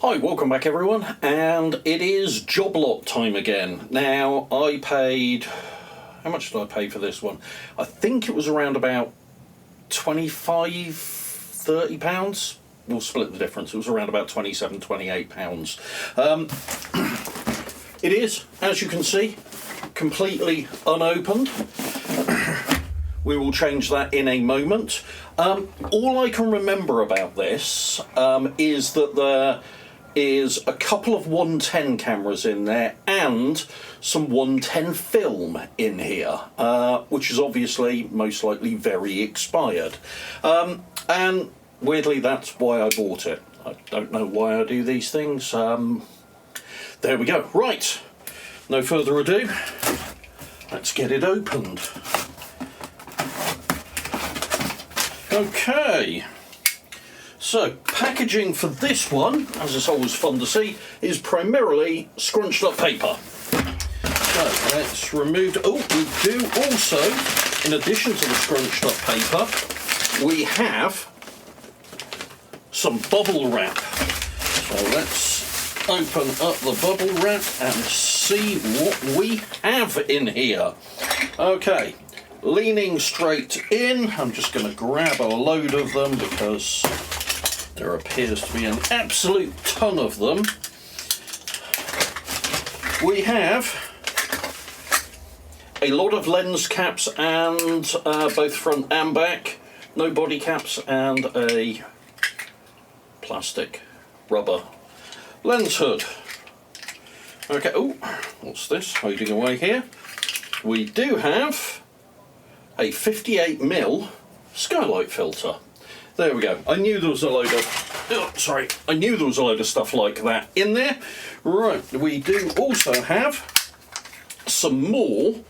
Hi, welcome back everyone, and it is job lot time again. Now, I paid, how much did I pay for this one? I think it was around about £25–30. We'll split the difference. It was around about £27–28. It is, as you can see, completely unopened. We will change that in a moment. All I can remember about this is that there is a couple of 110 cameras in there and some 110 film in here, which is obviously most likely very expired. And weirdly, that's why I bought it. I don't know why I do these things. There we go. Right, no further ado, let's get it opened. Okay, so packaging for this one, as it's always fun to see, is primarily scrunched up paper. So let's remove, we do also, in addition to the scrunched up paper, we have some bubble wrap. So let's open up the bubble wrap and see what we have in here. Okay. Leaning straight in, I'm just going to grab a load of them because there appears to be an absolute ton of them. We have a lot of lens caps and both front and back, no body caps, and a plastic rubber lens hood. Okay, oh, what's this hiding away here? We do have a 58mm skylight filter. There we go. I knew there was a load of, I knew there was a load of stuff like that in there. Right, we do also have some more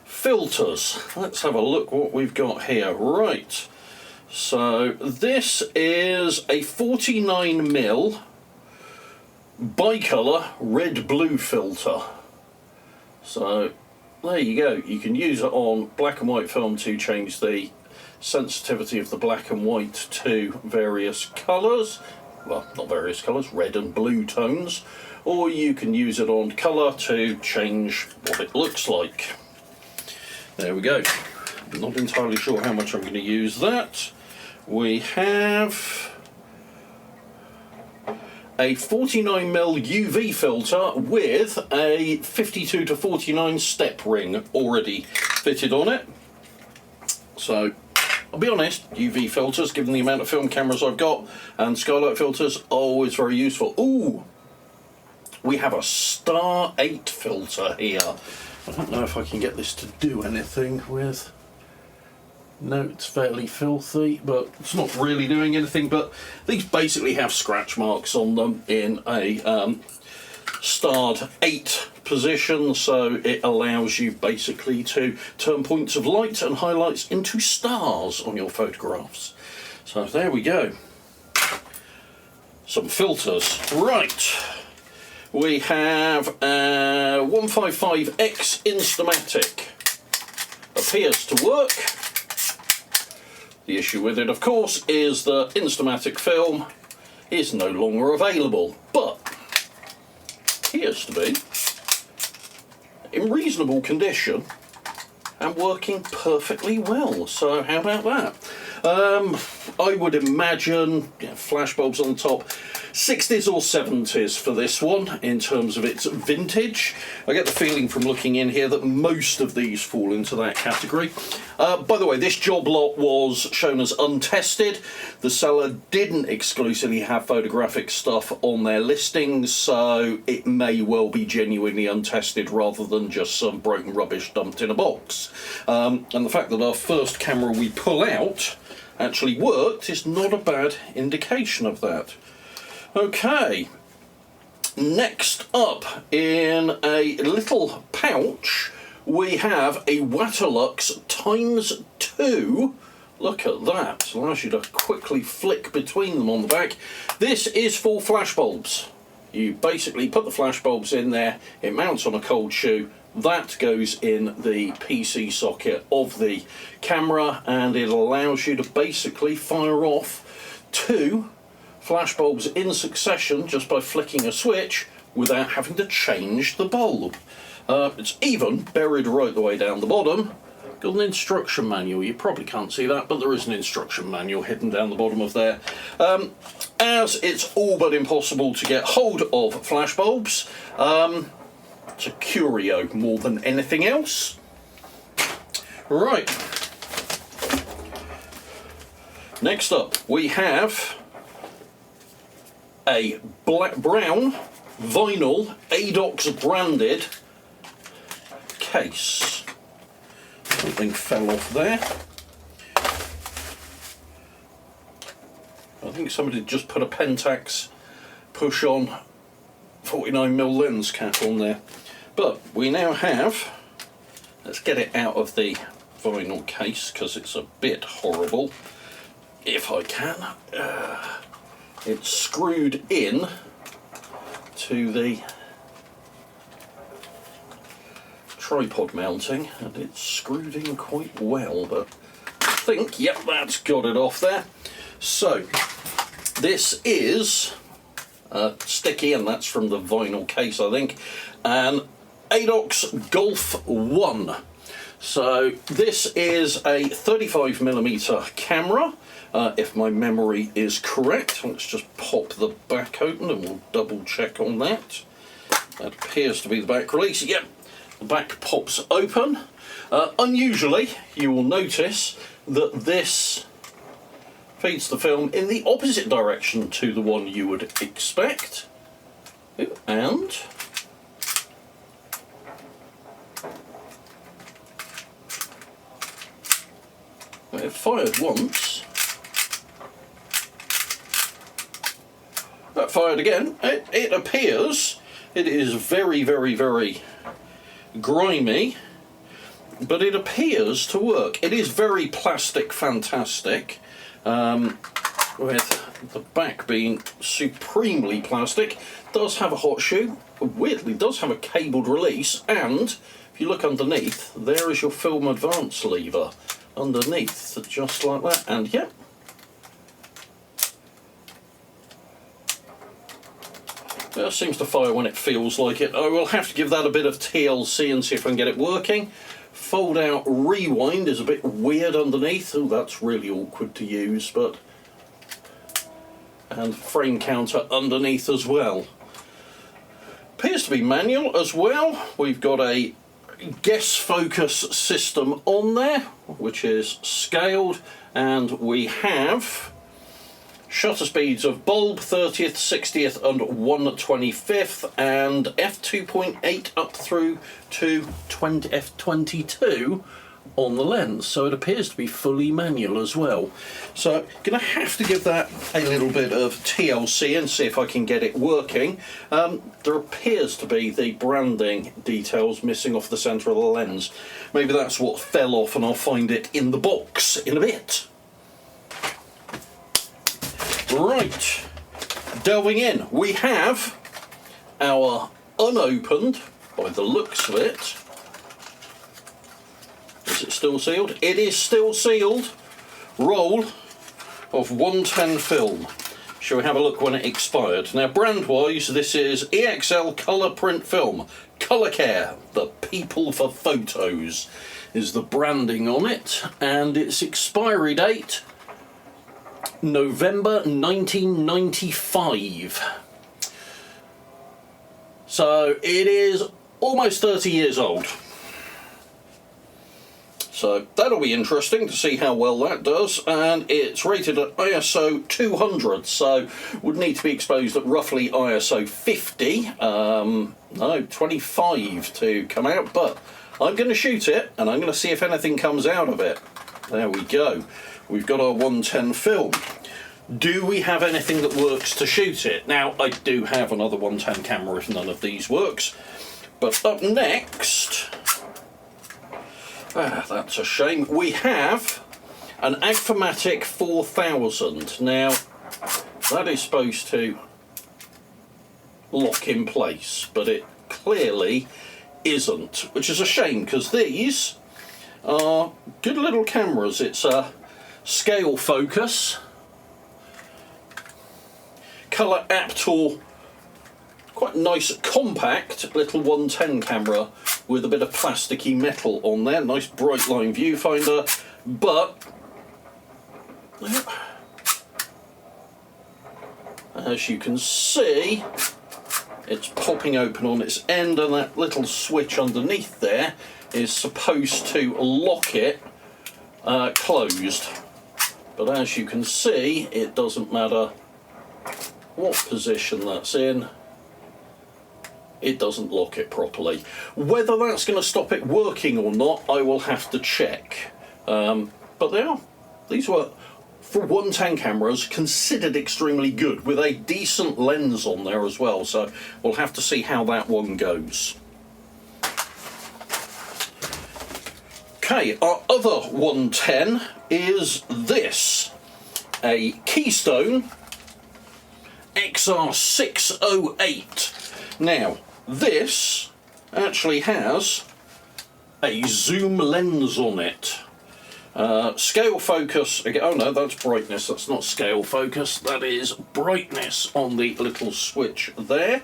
filters. Let's have a look what we've got here. Right, so this is a 49mm bicolor red-blue filter. So there you go, you can use it on black and white film to change the sensitivity of the black and white to various colours, well, not various colours, red and blue tones, or you can use it on colour to change what it looks like. There we go. I'm not entirely sure how much I'm going to use that. We have a 49mm UV filter with a 52–49 step ring already fitted on it. So I'll be honest, UV filters, given the amount of film cameras I've got, and skylight filters, always very useful. Ooh, we have a Star 8 filter here. I don't know if I can get this to do anything with. No, it's fairly filthy, but it's not really doing anything. But these basically have scratch marks on them in a starred 8 position, so it allows you basically to turn points of light and highlights into stars on your photographs. So there we go. Some filters. Right. We have a 155X Instamatic. Appears to work. The issue with it, of course, is that Instamatic film is no longer available, but appears to be in reasonable condition and working perfectly well. So how about that? I would imagine flashbulbs on the top, 60s or 70s for this one in terms of its vintage. I get the feeling from looking in here that most of these fall into that category. By the way, this job lot was shown as untested. The seller didn't exclusively have photographic stuff on their listings, so it may well be genuinely untested rather than just some broken rubbish dumped in a box. And the fact that our first camera we pull out actually worked is not a bad indication of that. Okay, next up in a little pouch we have a Waterlux ×2. Look at that, allows you to quickly flick between them on the back. This is for flash bulbs. You basically put the flash bulbs in there, it mounts on a cold shoe, that goes in the PC socket of the camera, and it allows you to basically fire off 2 flashbulbs in succession just by flicking a switch without having to change the bulb. It's even buried right the way down the bottom. Got an instruction manual. You probably can't see that, but there is an instruction manual hidden down the bottom of there. As it's all but impossible to get hold of flashbulbs, it's a curio more than anything else. Right. Next up, we have a brown vinyl Adox branded case. Something fell off there. I think somebody just put a Pentax push on 49mm lens cap on there. But we now have, let's get it out of the vinyl case because it's a bit horrible, if I can. It's screwed in to the tripod mounting and it's screwed in quite well, but I think, yep, that's got it off there. So this is sticky, and that's from the vinyl case, I think, an Adox Golf 1. So this is a 35mm camera, if my memory is correct. Let's just pop the back open and we'll double check on that. That appears to be the back release. Yep, the back pops open. Unusually, you will notice that this feeds the film in the opposite direction to the one you would expect. And it fired once. That fired again. It appears it is very, very, very grimy, but it appears to work. It is very plastic fantastic, with the back being supremely plastic. Does have a hot shoe, weirdly does have a cabled release, and if you look underneath, there is your film advance lever underneath, just like that. And yeah, it seems to fire when it feels like it. I will have to give that a bit of TLC and see if I can get it working. Fold out rewind is a bit weird underneath. Oh, that's really awkward to use, but... and frame counter underneath as well. Appears to be manual as well. We've got a guess focus system on there, which is scaled, and we have shutter speeds of bulb, 30th, 60th and 1/25th, and f2.8 up through to f22 on the lens, so it appears to be fully manual as well. So gonna have to give that a little bit of TLC and see if I can get it working. There appears to be the branding details missing off the centre of the lens. Maybe that's what fell off, and I'll find it in the box in a bit. Right, delving in, we have our unopened, by the looks of it. Is it still sealed? It is still sealed. Roll of 110 film. Shall we have a look when it expired? Now, brand-wise, this is EXL colour print film. Colour Care, the people for photos, is the branding on it, and its expiry date, November 1995. So it is almost 30 years old. So that'll be interesting to see how well that does, and it's rated at ISO 200, so would need to be exposed at roughly ISO 50, no, 25 to come out, but I'm going to shoot it and I'm going to see if anything comes out of it. There we go. We've got our 110 film. Do we have anything that works to shoot it? Now, I do have another 110 camera if none of these works, but up next... that's a shame. We have an Agfomatic 4000. Now, that is supposed to lock in place, but it clearly isn't, which is a shame because these are good little cameras. It's a scale focus, colour Aptor, quite nice compact little 110 camera with a bit of plasticky metal on there. Nice bright line viewfinder, but as you can see, it's popping open on its end, and that little switch underneath there is supposed to lock it closed. But as you can see, it doesn't matter what position that's in, it doesn't lock it properly. Whether that's going to stop it working or not, I will have to check. But these were, for 110 cameras, considered extremely good, with a decent lens on there as well, so we'll have to see how that one goes. Okay, our other 110 is this, a Keystone XR 608. Now, this actually has a zoom lens on it. Scale focus, again, oh no, that's brightness, that's not scale focus, that is brightness on the little switch there.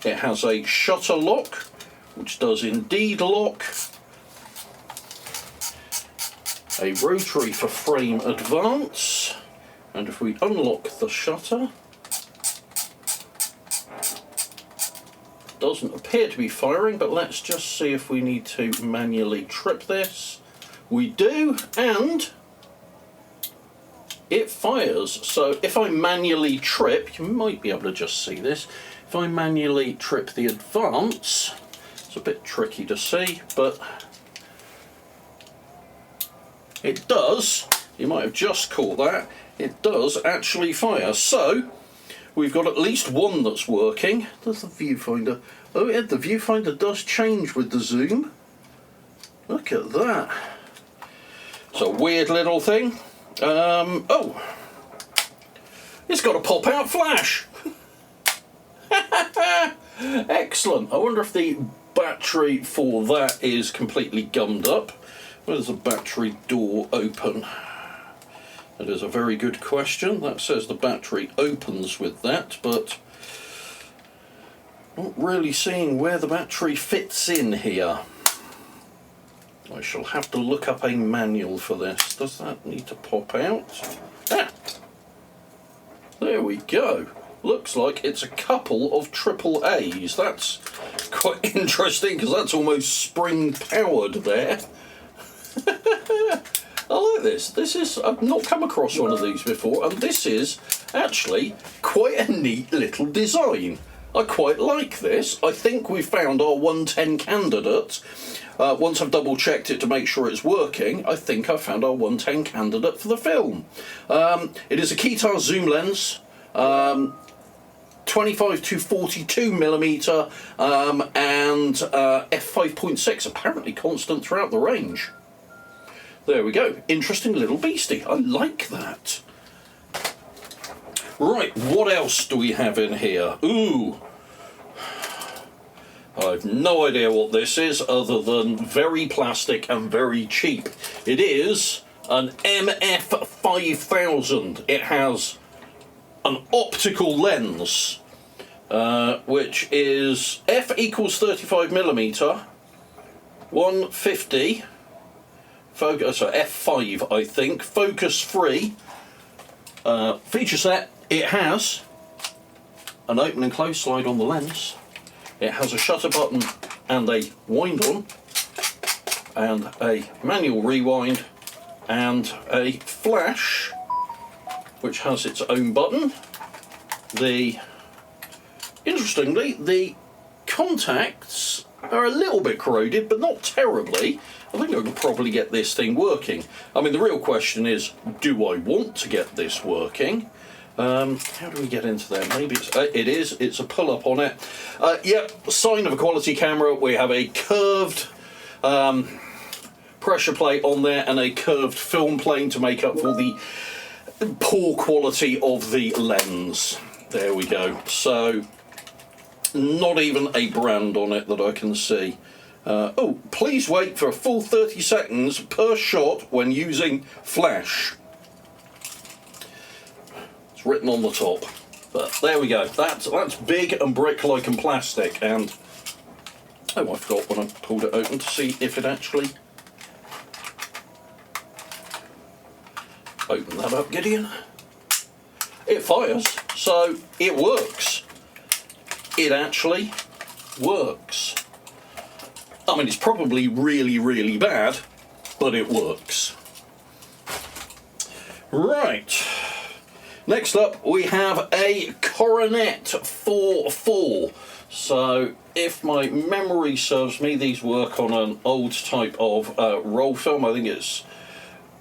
It has a shutter lock, which does indeed lock. A rotary for frame advance, and if we unlock the shutter, doesn't appear to be firing, but let's just see if we need to manually trip this. We do, and it fires. So if I manually trip, you might be able to just see this, if I manually trip the advance, it's a bit tricky to see, but it does, you might have just caught that, it does actually fire. So we've got at least one that's working. Does the viewfinder, oh yeah, the viewfinder does change with the zoom. Look at that. It's a weird little thing. Oh, it's got a pop-out flash. Excellent. I wonder if the battery for that is completely gummed up. Where's the battery door open? That is a very good question. That says the battery opens with that, but not really seeing where the battery fits in here. I shall have to look up a manual for this. Does that need to pop out? Ah! There we go. Looks like it's a couple of AAAs. That's quite interesting, because that's almost spring powered there. I like this. This is, I've not come across one of these before, and this is actually quite a neat little design. I quite like this. I think we've found our 110 candidate. Once I've double checked it to make sure it's working, I think I've found our 110 candidate for the film. It is a Keystone zoom lens, 25 to 42 millimeter, and f5.6, apparently constant throughout the range. There we go. Interesting little beastie. I like that. Right, what else do we have in here? Ooh. I've no idea what this is, other than very plastic and very cheap. It is an MF5000. It has an optical lens, which is f equals 35 millimeter, 150. Focus, so f5 I think, focus free. Feature set, it has an open and close slide on the lens, it has a shutter button and a wind on, and a manual rewind, and a flash which has its own button. Interestingly, the contacts are a little bit corroded, but not terribly. I think I could probably get this thing working. I mean, the real question is, do I want to get this working? How do we get into there? Maybe it's a pull-up on it. Yep, sign of a quality camera. We have a curved pressure plate on there and a curved film plane to make up for the poor quality of the lens. There we go. So, not even a brand on it that I can see. Oh, please wait for a full 30 seconds per shot when using flash. It's written on the top. But there we go. That's big and brick-like and plastic. And oh, I forgot when I pulled it open to see if it actually. Open that up, Gideon. It fires, so it works. It actually works. I mean, it's probably really, really bad, but it works. Right. Next up, we have a Coronet 4.4. So, if my memory serves me, these work on an old type of roll film. I think it's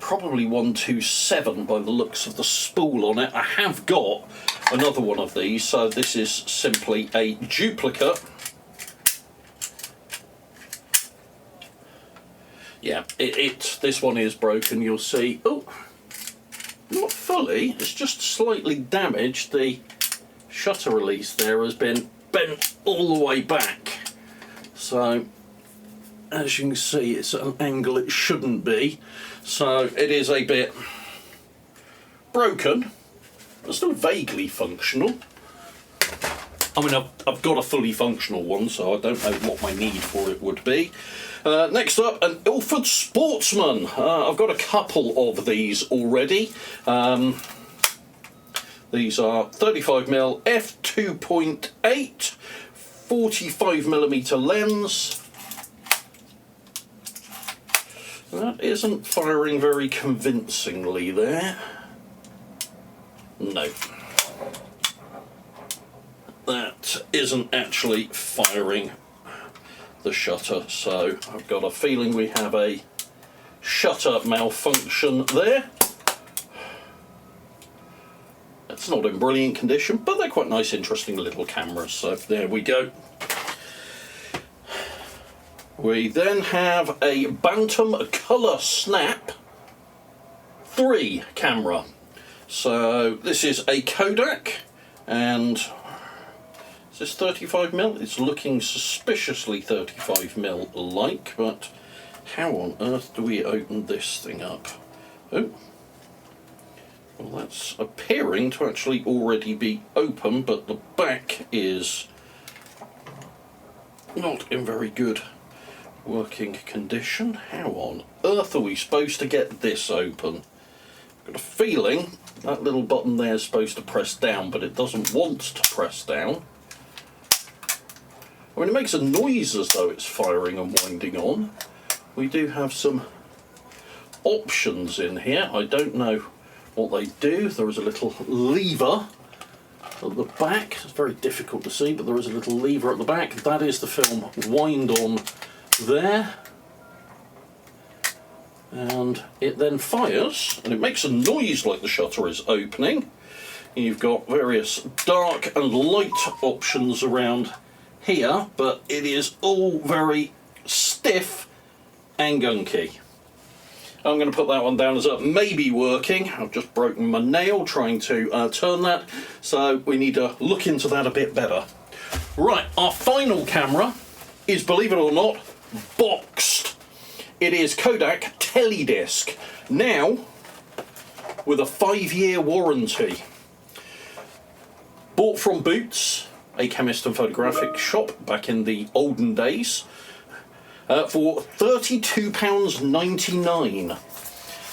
probably 127 by the looks of the spool on it. I have got another one of these, so this is simply a duplicate. Yeah, this one is broken, you'll see. Oh, not fully, it's just slightly damaged. The shutter release there has been bent all the way back. So, as you can see, it's at an angle it shouldn't be. So it is a bit broken, but still vaguely functional. I mean, I've got a fully functional one, so I don't know what my need for it would be. Next up, an Ilford Sportsman. I've got a couple of these already. These are 35mm f2.8, 45mm lens. That isn't firing very convincingly there. No. That isn't actually firing the shutter, so I've got a feeling we have a shutter malfunction there. It's not in brilliant condition, but they're quite nice, interesting little cameras, so there we go. We then have a Bantam Colour Snap 3 camera. So this is a Kodak, and is this 35mm? It's looking suspiciously 35mm like, but how on earth do we open this thing up? Oh, well, that's appearing to actually already be open, but the back is not in very good working condition. How on earth are we supposed to get this open? I've got a feeling that little button there is supposed to press down, but it doesn't want to press down. I mean, it makes a noise as though it's firing and winding on. We do have some options in here. I don't know what they do. There is a little lever at the back. It's very difficult to see, but there is a little lever at the back. That is the film wind on there, and it then fires, and it makes a noise like the shutter is opening. You've got various dark and light options around here, but it is all very stiff and gunky. I'm going to put that one down as maybe working. I've just broken my nail trying to turn that, so we need to look into that a bit better. Right, our final camera is, believe it or not, boxed. It is Kodak Teledisc, now with a 5-year warranty. Bought from Boots, a chemist and photographic shop back in the olden days, for £32.99.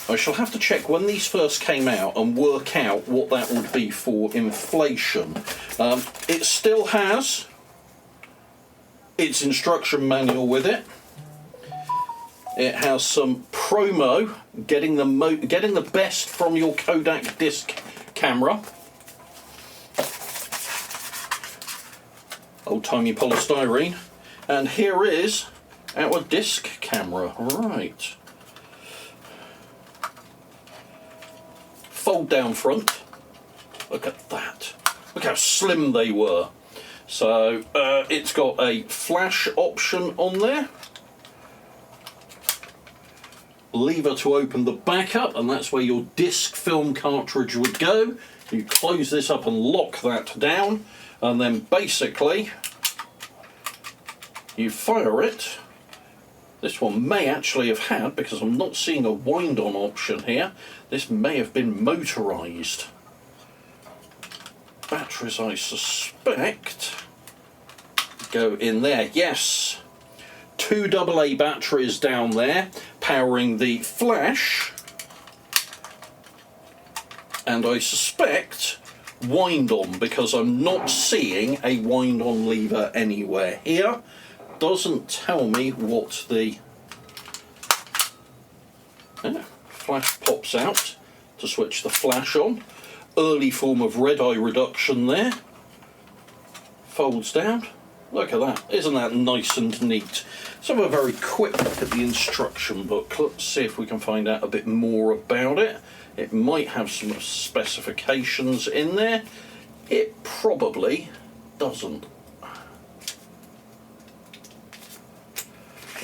I shall have to check when these first came out and work out what that would be for inflation. It still has its instruction manual with it. It has some promo, getting the best from your Kodak disc camera. Old-timey polystyrene. And here is our disc camera. Right. Fold down front. Look at that. Look how slim they were. So it's got a flash option on there. Lever to open the back up, and that's where your disc film cartridge would go. You close this up and lock that down, and then basically you fire it. This one may actually have had, because I'm not seeing a wind on option here, this may have been motorised. batteries, I suspect, go in there. Yes, 2 AA batteries down there powering the flash, and I suspect wind on, because I'm not seeing a wind on lever anywhere here. Doesn't tell me what the flash pops out to switch the flash on. Early form of red eye reduction there. Folds down. Look at that. Isn't that nice and neat? Let's have a very quick look at the instruction book. Let's see if we can find out a bit more about it. It might have some specifications in there. It probably doesn't.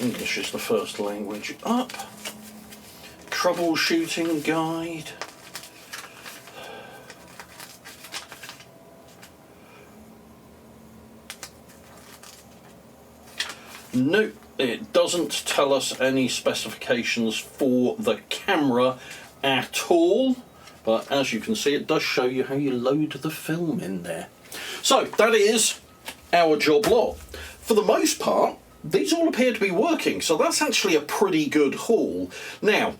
English is the first language up. Troubleshooting guide. Nope, it doesn't tell us any specifications for the camera at all, but as you can see, it does show you how you load the film in there. So that is our job lot. For the most part, these all appear to be working, so that's actually a pretty good haul. Now,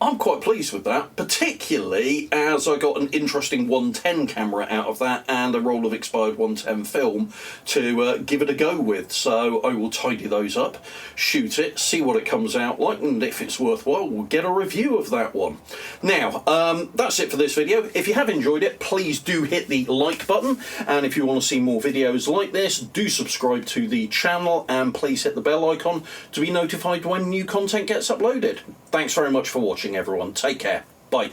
I'm quite pleased with that, particularly as I got an interesting 110 camera out of that and a roll of expired 110 film to give it a go with. So I will tidy those up, shoot it, see what it comes out like, and if it's worthwhile, we'll get a review of that one. Now, that's it for this video. If you have enjoyed it, please do hit the like button, and if you want to see more videos like this, do subscribe to the channel, and please hit the bell icon to be notified when new content gets uploaded. Thanks very much for watching, everyone. Take care. Bye.